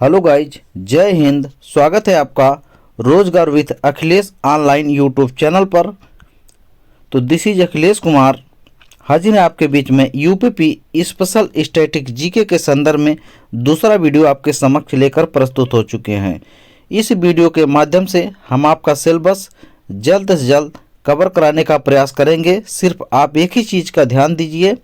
Hello guys, जय हिंद। स्वागत है आपका रोजगार with Akhilesh online YouTube channel पर। तो दिस इज अखिलेश कुमार हाजिर है आपके बीच में यूपीपी स्पेशल स्टैटिक जीके के संदर्भ में दूसरा वीडियो आपके समक्ष लेकर प्रस्तुत हो चुके हैं। इस वीडियो के माध्यम से हम आपका सिलेबस जल्द से जल्द कवर कराने का प्रयास करेंगे। सिर्फ आप एक ही चीज़ का ध्यान दीजिए,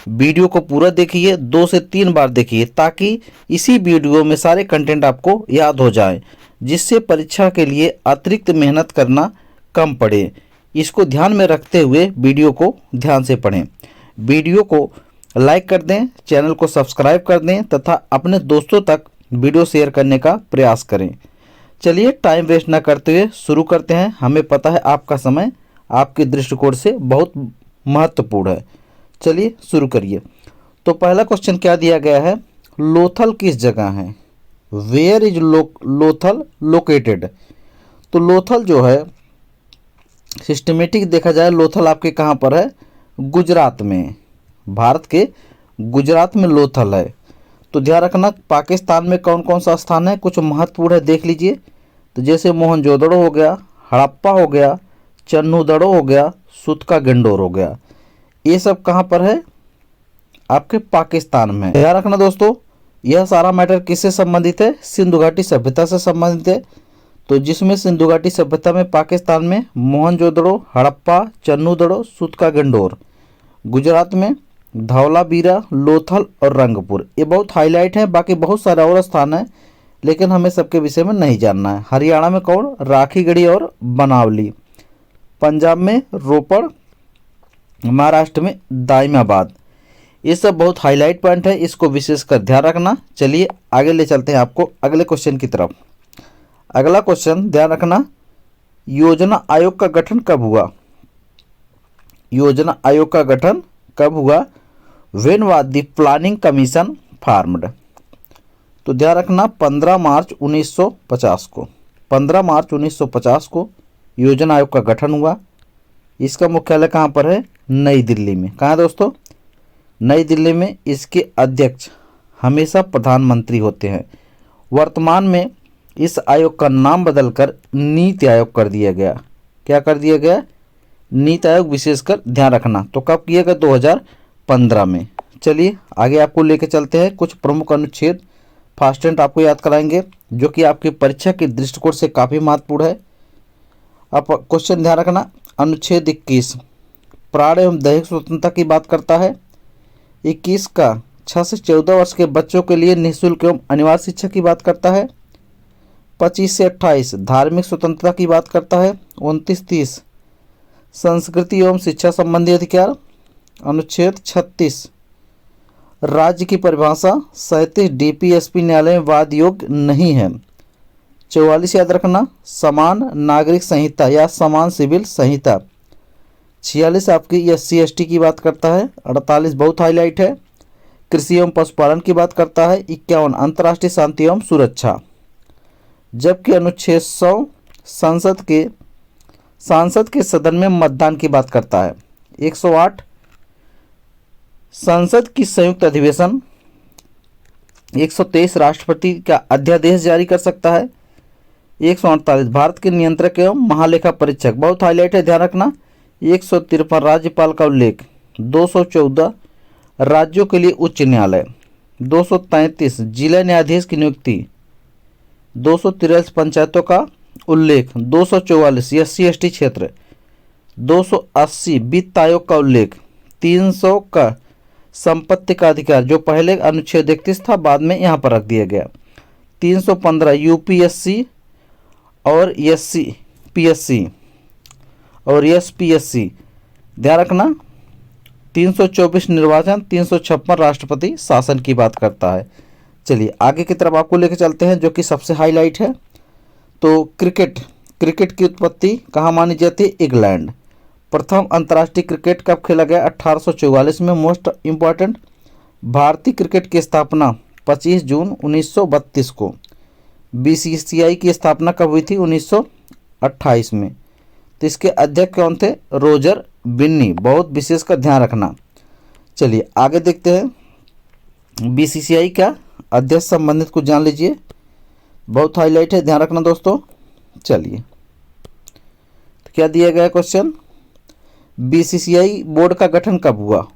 वीडियो को पूरा देखिए, 2 से 3 बार देखिए ताकि इसी वीडियो में सारे कंटेंट आपको याद हो जाए, जिससे परीक्षा के लिए अतिरिक्त मेहनत करना कम पड़े। इसको ध्यान में रखते हुए वीडियो को ध्यान से पढ़ें। वीडियो को लाइक कर दें, चैनल को सब्सक्राइब कर दें तथा अपने दोस्तों तक वीडियो शेयर करने का प्रयास करें। चलिए टाइम वेस्ट न करते हुए शुरू करते हैं। हमें पता है आपका समय आपके दृष्टिकोण से बहुत महत्वपूर्ण है। चलिए शुरू करिए। तो पहला क्वेश्चन क्या दिया गया है, लोथल किस जगह है? Where is Lothal located? तो लोथल जो है सिस्टमेटिक देखा जाए, लोथल आपके कहाँ पर है? गुजरात में, भारत के गुजरात में लोथल है। तो ध्यान रखना पाकिस्तान में कौन कौन सा स्थान है, कुछ महत्वपूर्ण है, देख लीजिए। तो जैसे मोहनजोदड़ो हो गया, हड़प्पा हो गया, चन्नूदड़ो हो गया, सुतका गंडोर हो गया। ये सब कहाँ पर है? आपके पाकिस्तान में। ध्यान रखना दोस्तों, यह सारा मैटर किससे संबंधित है? सिंधु घाटी सभ्यता से संबंधित है। तो जिसमें सिंधु घाटी सभ्यता में पाकिस्तान में मोहनजोदड़ो, हड़प्पा, चन्नूदड़ो, सुतका गंडोर, गुजरात में धौलावीरा, लोथल और रंगपुर। ये बहुत हाईलाइट है, बाकी बहुत सारे और स्थान है लेकिन हमें सबके विषय में नहीं जानना है। हरियाणा में कौन? राखीगढ़ी और बनावली। पंजाब में रोपड़, महाराष्ट्र में दाइमाबाद। ये सब बहुत हाईलाइट पॉइंट है, इसको विशेषकर ध्यान रखना। चलिए आगे ले चलते हैं आपको अगले क्वेश्चन की तरफ। अगला क्वेश्चन ध्यान रखना, योजना आयोग का गठन कब हुआ? योजना आयोग का गठन कब हुआ? When was the planning commission formed? तो ध्यान रखना 15 मार्च 1950 को, 15 मार्च 1950 को योजना आयोग का गठन हुआ। इसका मुख्यालय कहाँ पर है? नई दिल्ली में। कहाँ है दोस्तों? नई दिल्ली में। इसके अध्यक्ष हमेशा प्रधानमंत्री होते हैं। वर्तमान में इस आयोग का नाम बदलकर नीति आयोग कर दिया गया। क्या कर दिया गया? नीति आयोग। विशेषकर ध्यान रखना। तो कब किया गया? 2015 में। चलिए आगे आपको लेके चलते हैं। कुछ प्रमुख अनुच्छेद फास्ट एंड आपको याद कराएंगे जो कि आपकी परीक्षा के दृष्टिकोण से काफ़ी महत्वपूर्ण है। अब क्वेश्चन ध्यान रखना, अनुच्छेद 21 प्राण एवं दैहिक स्वतंत्रता की बात करता है। 21 का 6 से 14 वर्ष के बच्चों के लिए निःशुल्क एवं अनिवार्य शिक्षा की बात करता है। 25 से 28 धार्मिक स्वतंत्रता की बात करता है। 29-30 संस्कृति एवं शिक्षा संबंधी अधिकार। अनुच्छेद 36 राज्य की परिभाषा। 37 डीपीएसपी न्यायालय में वाद योग्य नहीं है। 44 याद रखना, समान नागरिक संहिता या समान सिविल संहिता। 46 आपकी SC/ST की बात करता है। 48 बहुत हाईलाइट है, कृषि एवं पशुपालन की बात करता है। 51 अंतर्राष्ट्रीय शांति एवं सुरक्षा। जबकि अनुच्छेद 100 सांसद के सदन में मतदान की बात करता है। 108 संसद की संयुक्त अधिवेशन। 123 राष्ट्रपति का अध्यादेश जारी कर सकता है। 148 भारत के नियंत्रक एवं महालेखा परीक्षक, बहुत हाईलाइट है, ध्यान रखना। 153 राज्यपाल का उल्लेख। 214 राज्यों के लिए उच्च न्यायालय। 233 जिला न्यायाधीश की नियुक्ति। 243 पंचायतों का उल्लेख। 244 SC/ST क्षेत्र। 280 वित्त आयोग का उल्लेख। 300 का संपत्ति का अधिकार, जो पहले अनुच्छेद 31 था, बाद में यहाँ पर रख दिया गया। 315 UPSC और SCPSC और SPSC, ध्यान रखना। 324 निर्वाचन। 356 राष्ट्रपति शासन की बात करता है। चलिए आगे की तरफ आपको लेकर चलते हैं जो कि सबसे हाईलाइट है। तो क्रिकेट की उत्पत्ति कहाँ मानी जाती है? इंग्लैंड। प्रथम अंतर्राष्ट्रीय क्रिकेट कब खेला गया? 1844 में। मोस्ट इम्पॉर्टेंट, भारतीय क्रिकेट की स्थापना 25 जून 1932 को। BCCI की स्थापना कब हुई थी? 1928 में। तो इसके अध्यक्ष कौन थे? रोजर बिन्नी, बहुत विशेषकर ध्यान रखना। चलिए आगे देखते हैं। BCCI का अध्यक्ष संबंधित को जान लीजिए। बहुत हाईलाइट है, ध्यान रखना दोस्तों। चलिए, तो क्या दिया गया क्वेश्चन, बीसीसीआई बोर्ड का गठन कब हुआ?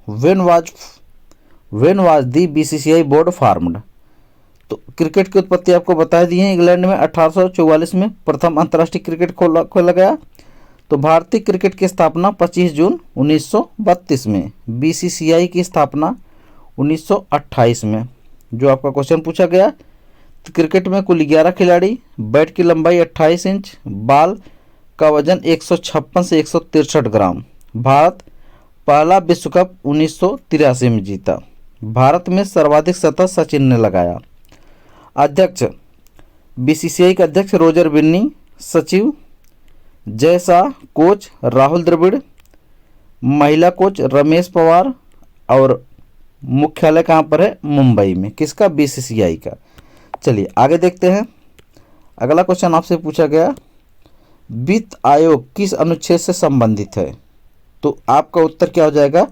When was the BCCI board formed? तो क्रिकेट की उत्पत्ति आपको बता दी है। इंग्लैंड में 1844 में प्रथम अंतर्राष्ट्रीय क्रिकेट खोला गया। तो भारतीय क्रिकेट की स्थापना 25 जून 1932 में। बीसीसीआई की स्थापना 1928 में। जो आपका क्वेश्चन पूछा गया, तो क्रिकेट में कुल 11 खिलाड़ी, बैट की लंबाई 28 इंच, बॉल का वजन 156 से 163 ग्राम। भारत पहला विश्व कप 1983 में जीता। भारत में सर्वाधिक शतक सचिन ने लगाया। अध्यक्ष, बीसीसीआई के अध्यक्ष रोजर बिन्नी, सचिव जय शाह, कोच राहुल द्रविड़, महिला कोच रमेश पवार, और मुख्यालय कहाँ पर है? मुंबई में। किसका? बीसीसीआई का। चलिए आगे देखते हैं। अगला क्वेश्चन आपसे पूछा गया, वित्त आयोग किस अनुच्छेद से संबंधित है? तो आपका उत्तर क्या हो जाएगा?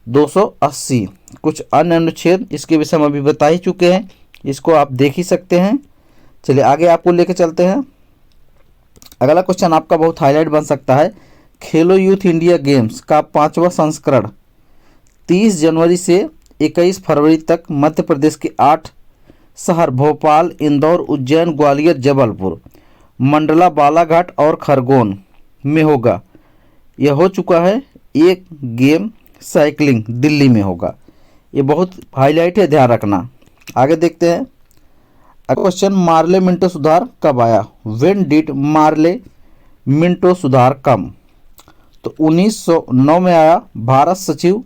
280। कुछ अन्य अनुच्छेद इसके विषय में अभी बता ही चुके हैं, इसको आप देख ही सकते हैं। चलिए आगे आपको लेके चलते हैं। अगला क्वेश्चन आपका बहुत हाईलाइट बन सकता है। खेलो यूथ इंडिया गेम्स का 5वां संस्करण 30 जनवरी से 21 फरवरी तक मध्य प्रदेश के 8 शहर भोपाल, इंदौर, उज्जैन, ग्वालियर, जबलपुर, मंडला, बालाघाट और खरगोन में होगा। यह हो चुका है। एक गेम साइकिलिंग दिल्ली में होगा। ये बहुत हाईलाइट है, ध्यान रखना। आगे देखते हैं। क्वेश्चन, मार्ले मिंटो सुधार कब आया? व्हेन डिड मार्ले मिंटो सुधार कम? तो 1909 में आया। भारत सचिव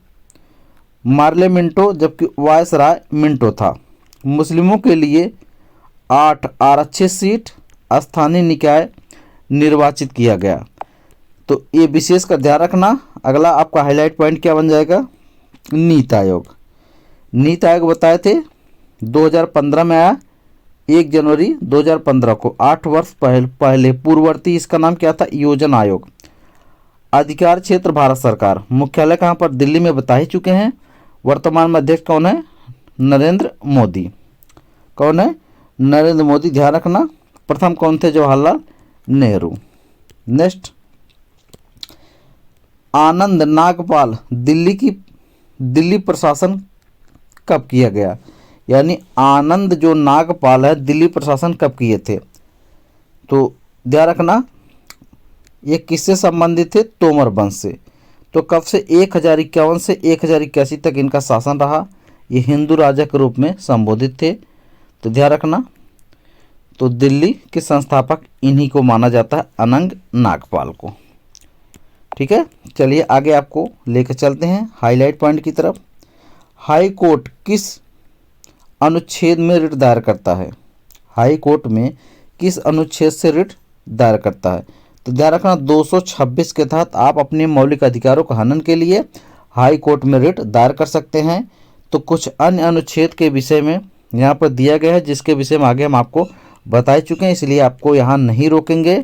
मार्ले मिंटो, जबकि वायसराय मिंटो था। मुस्लिमों के लिए 8 आरक्षित सीट स्थानीय निकाय निर्वाचित किया गया। तो ये विशेष का ध्यान रखना। अगला आपका हाईलाइट पॉइंट क्या बन जाएगा? नीति आयोग। नीति आयोग बताए थे 2015 में आया। 1 जनवरी 2015 को, 8 वर्ष पहले पूर्ववर्ती इसका नाम क्या था? योजना आयोग। अधिकार क्षेत्र भारत सरकार। मुख्यालय कहाँ पर? दिल्ली में बता ही चुके हैं। वर्तमान में अध्यक्ष कौन है? नरेंद्र मोदी। कौन है? नरेंद्र मोदी, ध्यान रखना। प्रथम कौन थे? जवाहरलाल नेहरू। नेक्स्ट, आनंद नागपाल दिल्ली प्रशासन कब किया गया? यानी आनंद जो नागपाल है, दिल्ली प्रशासन कब किए थे? तो ध्यान रखना, ये किससे संबंधित थे? तोमर वंश से। तो कब से? 1051 से 1081 तक इनका शासन रहा। ये हिंदू राजा के रूप में संबोधित थे। तो ध्यान रखना। तो दिल्ली के संस्थापक इन्हीं को माना जाता है, अनंग नागपाल को। ठीक है, चलिए आगे आपको लेकर चलते हैं हाईलाइट पॉइंट की तरफ। हाई कोर्ट किस अनुच्छेद में रिट दायर करता है? हाई कोर्ट में किस अनुच्छेद से रिट दायर करता है? तो ध्यान रखना, 226 के तहत आप अपने मौलिक अधिकारों का हनन के लिए हाई कोर्ट में रिट दायर कर सकते हैं। तो कुछ अन्य अनुच्छेद के विषय में यहाँ पर दिया गया है, जिसके विषय में आगे हम आपको बता चुके हैं, इसलिए आपको यहाँ नहीं रोकेंगे।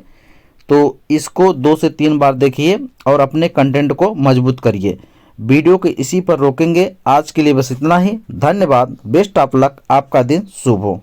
तो इसको 2 से 3 बार देखिए और अपने कंटेंट को मजबूत करिए। वीडियो के इसी पर रोकेंगे। आज के लिए बस इतना ही। धन्यवाद। Best of luck. आपका दिन शुभ हो।